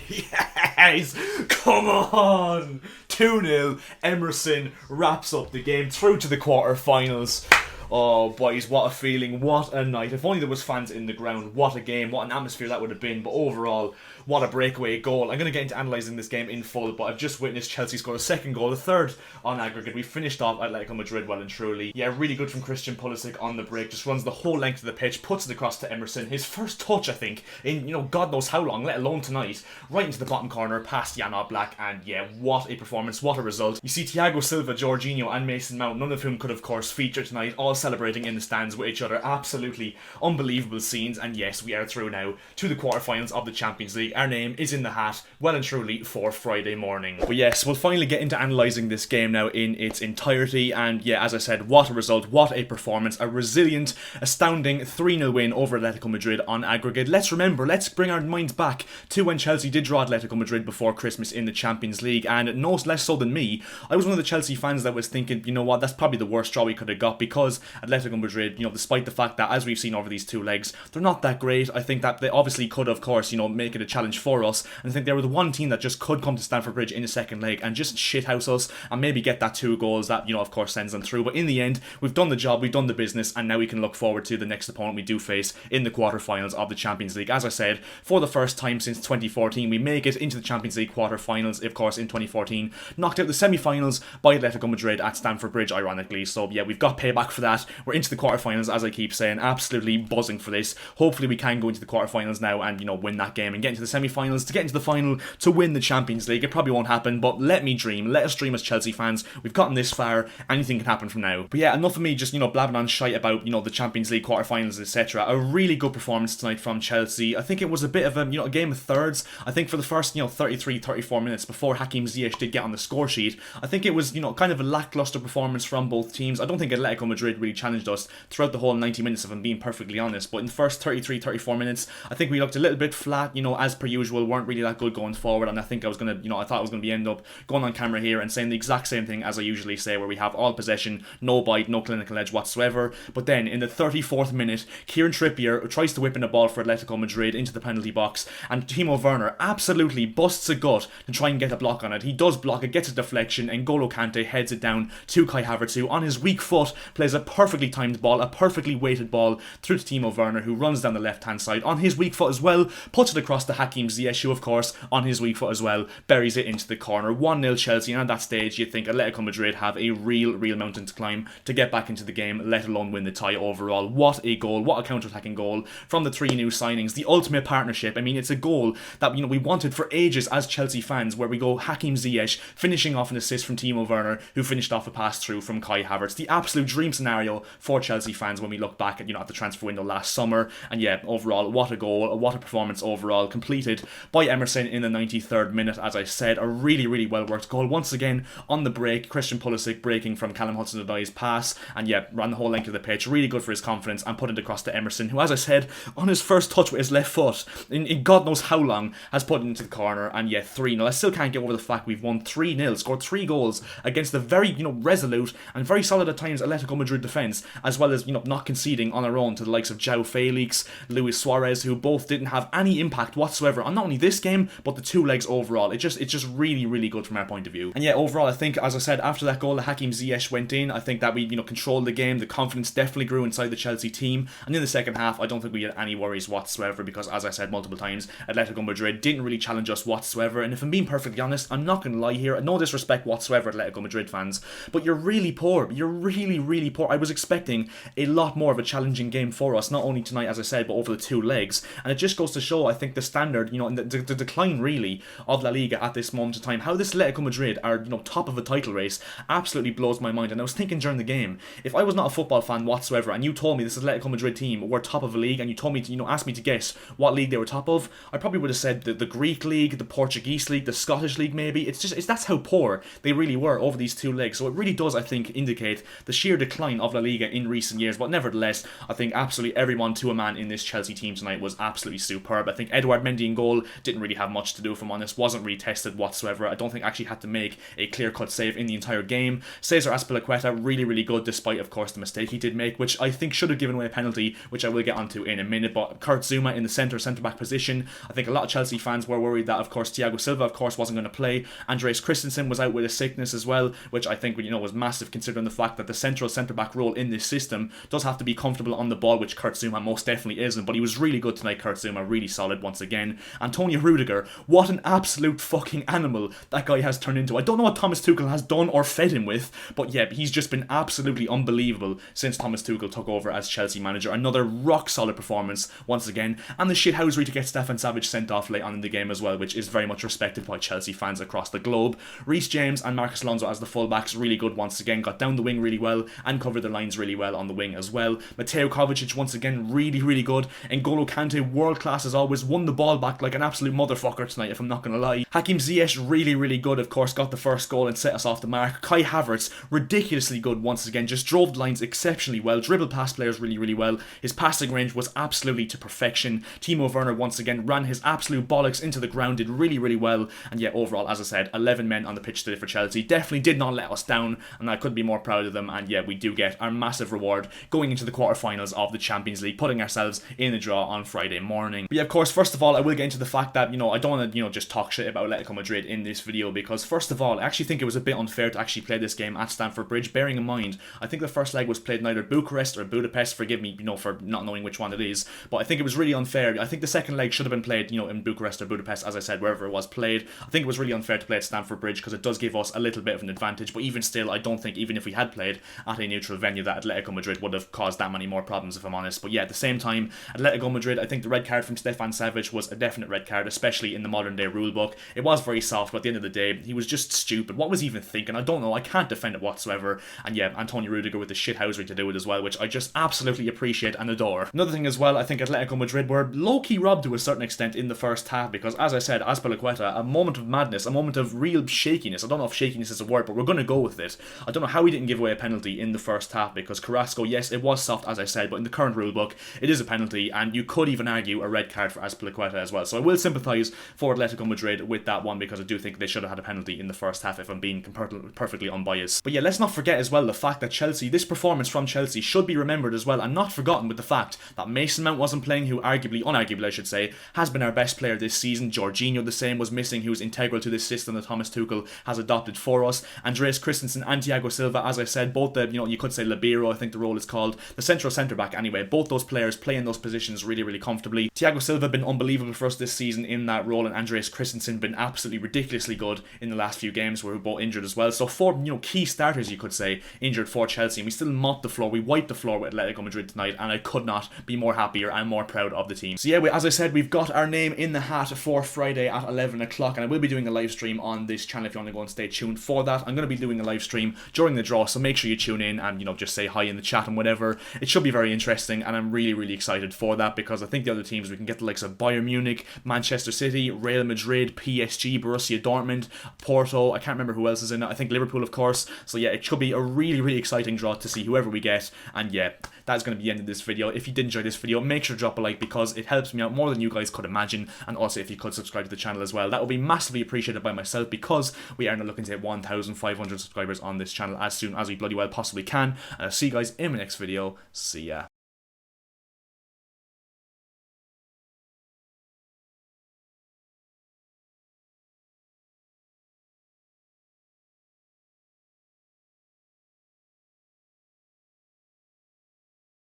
Yes! Come on! 2-0. Emerson wraps up the game through to the quarterfinals. Oh, boys, what a feeling, what a night. If only there was fans in the ground, what a game, what an atmosphere that would have been. But overall, what a breakaway goal. I'm going to get into analysing this game in full, but I've just witnessed Chelsea score a second goal, the third on aggregate. We finished off Atletico Madrid well and truly. Yeah, really good from Christian Pulisic on the break, just runs the whole length of the pitch, puts it across to Emerson. His first touch, I think, in, God knows how long, let alone tonight. Right into the bottom corner, past Jan Oblak, and yeah, what a performance, what a result. You see Thiago Silva, Jorginho and Mason Mount, none of whom could of course feature tonight, all celebrating in the stands with each other. Absolutely unbelievable scenes, and yes, we are through now to the quarterfinals of the Champions League. Our name is in the hat, well and truly, for Friday morning. But yes, we'll finally get into analysing this game now in its entirety, and yeah, as I said, what a result, what a performance, a resilient, astounding 3-0 win over Atletico Madrid on aggregate. Let's bring our minds back to when Chelsea did draw Atletico Madrid before Christmas in the Champions League, and no less so than me, I was one of the Chelsea fans that was thinking, you know what, that's probably the worst draw we could have got, because Atletico Madrid, despite the fact that, as we've seen over these two legs, they're not that great. I think that they obviously could, of course, make it a challenge for us, and I think they were the one team that just could come to Stamford Bridge in the second leg and just shithouse us and maybe get that 2 goals that, of course, sends them through. But in the end, we've done the job, we've done the business, and now we can look forward to the next opponent we do face in the quarterfinals of the Champions League. As I said, for the first time since 2014, we make it into the Champions League quarterfinals, of course, in 2014. Knocked out the semi-finals by Atletico Madrid at Stamford Bridge, ironically. So yeah, we've got payback for that. We're into the quarterfinals, as I keep saying. Absolutely buzzing for this. Hopefully we can go into the quarterfinals now and, win that game and get into the semi-finals, to get into the final, to win the Champions League. It probably won't happen, but let me dream. Let us dream as Chelsea fans. We've gotten this far. Anything can happen from now. But yeah, enough of me just, blabbing on shite about, the Champions League quarterfinals, etc. A really good performance tonight from Chelsea. I think it was a bit of a game of thirds. I think for the first, 33, 34 minutes before Hakim Ziyech did get on the score sheet, I think it was, kind of a lackluster performance from both teams. I don't think Atletico Madrid really challenged us throughout the whole 90 minutes, if I'm being perfectly honest. But in the first 33, 34 minutes, I think we looked a little bit flat, as per usual, weren't really that good going forward. And I think I thought I was going to be end up going on camera here and saying the exact same thing as I usually say, where we have all possession, no bite, no clinical edge whatsoever. But then in the 34th minute, Kieran Trippier tries to whip in a ball for Atletico Madrid into the penalty box, and Timo Werner absolutely busts a gut to try and get a block on it. He does block it, gets a deflection, and N'Golo Kante heads it down to Kai Havertz, who on his weak foot plays a perfectly timed ball, a perfectly weighted ball through to Timo Werner, who runs down the left hand side on his weak foot as well, puts it across to Hakim Ziyech, who of course on his weak foot as well buries it into the corner. 1-0 Chelsea, and at that stage you'd think Atletico Madrid have a real mountain to climb to get back into the game, let alone win the tie overall. What a goal, what a counter-attacking goal from the 3 new signings, the ultimate partnership. I mean, it's a goal that we wanted for ages as Chelsea fans, where we go Hakim Ziyech finishing off an assist from Timo Werner, who finished off a pass through from Kai Havertz. The absolute dream scenario for Chelsea fans when we look back at at the transfer window last summer. And yeah, overall, what a goal, what a performance overall, completed by Emerson in the 93rd minute. As I said, a really well worked goal. Once again on the break, Christian Pulisic breaking from Callum Hudson-Odoi's pass, and yeah, ran the whole length of the pitch. Really good for his confidence, and put it across to Emerson, who, as I said, on his first touch with his left foot in God knows how long, has put it into the corner. And yeah, 3-0. I still can't get over the fact we've won 3-0, scored 3 goals against the very resolute and very solid at times Atletico Madrid defence, as well as not conceding on our own to the likes of João Felix, Luis Suarez, who both didn't have any impact whatsoever on not only this game but the 2 legs overall. It's just really good from our point of view. And yeah, overall, I think, as I said, after that goal, Hakim Ziyech went in. I think that we controlled the game. The confidence definitely grew inside the Chelsea team, and in the second half I don't think we had any worries whatsoever, because as I said multiple times, Atletico Madrid didn't really challenge us whatsoever. And if I'm being perfectly honest, I'm not going to lie here, no disrespect whatsoever Atletico Madrid fans, but you're really poor. You're really poor. I was expecting a lot more of a challenging game for us, not only tonight, as I said, but over the 2 legs. And it just goes to show, I think, the standard, and the decline really of La Liga at this moment in time. How this Atletico Madrid are, top of a title race absolutely blows my mind. And I was thinking during the game, if I was not a football fan whatsoever, and you told me this Atletico Madrid team were top of a league, and you told me to, asked me to guess what league they were top of, I probably would have said the Greek league, the Portuguese league, the Scottish league maybe. That's how poor they really were over these 2 legs. So it really does, I think, indicate the sheer decline of La Liga in recent years. But nevertheless, I think absolutely everyone to a man in this Chelsea team tonight was absolutely superb. I think Edouard Mendy in goal. Didn't really have much to do, if I'm honest. Wasn't really tested whatsoever. I don't think actually had to make a clear-cut save in the entire game. Cesar Azpilicueta, really, really good, despite, of course, the mistake he did make, which I think should have given away a penalty, which I will get onto in a minute. But Kurt Zouma in the centre-back position. I think a lot of Chelsea fans were worried that, of course, Thiago Silva, of course, wasn't going to play. Andreas Christensen was out with a sickness as well, which I think, was massive, considering the fact that the centre-back role in this system does have to be comfortable on the ball, which Kurt Zouma most definitely isn't. But he was really good tonight, Kurt Zouma, really solid once again. Antonio Rudiger, what an absolute fucking animal that guy has turned into. I don't know what Thomas Tuchel has done or fed him with, but yeah, he's just been absolutely unbelievable since Thomas Tuchel took over as Chelsea manager. Another rock solid performance once again, and the shithousery to get Stefan Savic sent off late on in the game as well, which is very much respected by Chelsea fans across the globe. Reece James and Marcus Alonso as the fullbacks, really good once again, got down the wing really well and covered the lines really well on the wing as well. Mateo Kovacic once again, really, really good. N'Golo Kante, world class as always, won the ball back like an absolute motherfucker tonight, if I'm not gonna lie. Hakim Ziyech, really, really good, of course, got the first goal and set us off the mark. Kai Havertz, ridiculously good once again, just drove the lines exceptionally well, dribbled past players really, really well. His passing range was absolutely to perfection. Timo Werner once again ran his absolute bollocks into the ground, did really, really well. And yeah, overall, as I said, 11 men on the pitch today for Chelsea. Definitely did not let us down, and I couldn't be more proud of them. And yeah, we do get our massive reward going into the quarterfinals of the Champions League, putting ourselves in the draw on Friday morning. But yeah, of course, first of all, I will get into the fact that, I don't want to, just talk shit about Atletico Madrid in this video, because first of all, I actually think it was a bit unfair to actually play this game at Stamford Bridge, bearing in mind, I think the first leg was played in either Bucharest or Budapest, forgive me, for not knowing which one it is, but I think it was really unfair. I think the second leg should have been played, in Bucharest or Budapest, as I said, wherever it was played. I think it was really unfair to play at Stamford Bridge, because it does give us a little bit of an advantage, but even still, I don't think, even if we had played at a neutral venue, that Atletico Madrid would have caused that many more problems, if I'm honest. But yeah, at the same time, Atletico Madrid, I think the red card from Stefan Savic was a definite red card, especially in the modern day rulebook. It was very soft, but at the end of the day, he was just stupid. What was he even thinking? I don't know. I can't defend it whatsoever. And yeah, Antonio Rudiger with the shithousery to do it as well, which I just absolutely appreciate and adore. Another thing as well, I think Atletico Madrid were low-key robbed to a certain extent in the first half, because as I said, Azpilicueta, a moment of madness, a moment of real shakiness. I don't know if shakiness is a word, but we're going to go with it. I don't know how he didn't give away a penalty in the first half, because Carrasco, yes, it was soft as I said, but in the current rulebook, it is a penalty, and you could even argue a red card for Azpilicueta as well. So I will sympathise for Atletico Madrid with that one, because I do think they should have had a penalty in the first half, if I'm being perfectly unbiased. But yeah, let's not forget as well the fact that Chelsea, this performance from Chelsea should be remembered as well, and not forgotten with the fact that Mason Mount wasn't playing, who unarguably I should say, has been our best player this season. Jorginho the same was missing, who was integral to this system that Thomas Tuchel has adopted for us. Andreas Christensen and Thiago Silva, as I said, both the, you could say libero, I think the role is called, the centre-back anyway, both those players play in those positions really, really comfortably. Thiago Silva been unbelievable for us this season in that role, and Andreas Christensen been absolutely ridiculously good in the last few games, where we were both injured as well. So four, key starters, you could say, injured for Chelsea, and we still mopped the floor. We wiped the floor with Atletico Madrid tonight, and I could not be more happier and more proud of the team. So yeah, as I said, we've got our name in the hat for Friday at 11 o'clock, and I will be doing a live stream on this channel if you want to go and stay tuned for that. I'm going to be doing a live stream during the draw, so make sure you tune in and, just say hi in the chat and whatever. It should be very interesting, and I'm really, really excited for that, because I think the other teams, we can get the likes of Bayern Munich, Manchester City, Real Madrid, PSG, Borussia Dortmund, Porto, I can't remember who else is in it, I think Liverpool, of course. So yeah, it should be a really, really exciting draw to see whoever we get, and yeah, that's going to be the end of this video. If you did enjoy this video, make sure to drop a like, because it helps me out more than you guys could imagine, and also if you could subscribe to the channel as well, that would be massively appreciated by myself, because we are now looking to hit 1,500 subscribers on this channel as soon as we bloody well possibly can. And I'll see you guys in my next video. See ya.